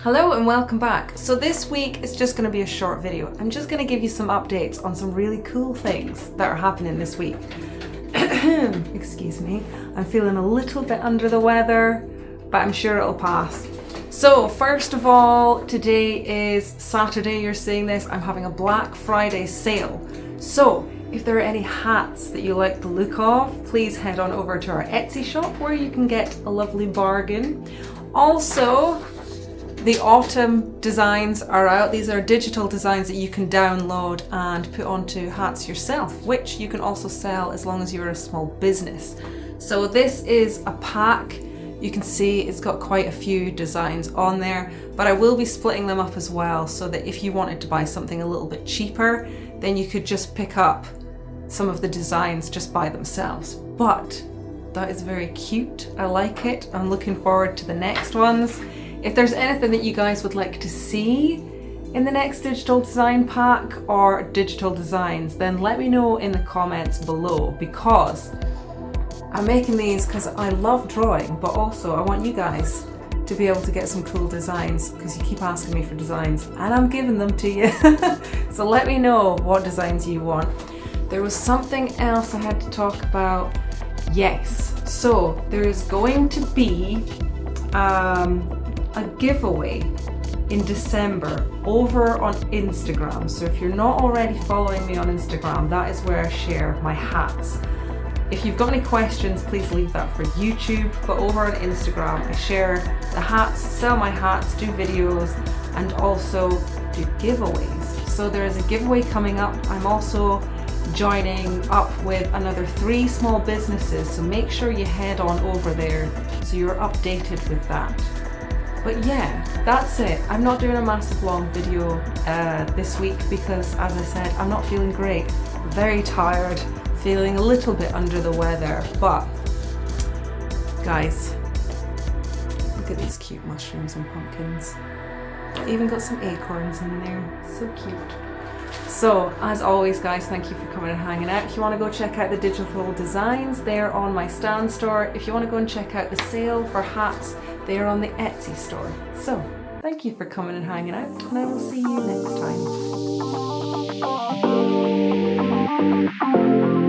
Hello and welcome back. So this week is just going to be a short video. I'm just going to give you some updates on some really cool things that are happening this week. Excuse me, I'm feeling a little bit under the weather, but I'm sure it'll pass. So first of all, today is Saturday, you're seeing this. I'm having a Black Friday sale. So if there are any hats that you like the look of, please head on over to our Etsy shop where you can get a lovely bargain. Also, the autumn designs are out. These are digital designs that you can download and put onto hats yourself, which you can also sell as long as you're a small business. So this is a pack. You can see it's got quite a few designs on there, but I will be splitting them up as well so that if you wanted to buy something a little bit cheaper, then you could just pick up some of the designs just by themselves. But that is very cute. I like it. I'm looking forward to the next ones. If there's anything that you guys would like to see in the next digital design pack or digital designs, then let me know in the comments below, because I'm making these because I love drawing, but also I want you guys to be able to get some cool designs because you keep asking me for designs and I'm giving them to you. So let me know what designs you want. There was something else I had to talk about. Yes, so there is going to be a giveaway in December over on Instagram. So if you're not already following me on Instagram, that is where I share my hats. If you've got any questions, please leave that for YouTube, but over on Instagram I share the hats, sell my hats, do videos, and also do giveaways. So there is a giveaway coming up. I'm also joining up with another 3 small businesses, so make sure you head on over there so you're updated with that. But yeah, that's it. I'm not doing a massive long video this week because, as I said, I'm not feeling great. Very tired, feeling a little bit under the weather. But guys, look at these cute mushrooms and pumpkins. Even got some acorns in there. So cute. So, as always guys, thank you for coming and hanging out. If you want to go check out the digital designs, they're on my stand store. If you want to go and check out the sale for hats, they are on the Etsy store. So, thank you for coming and hanging out, and I will see you next time.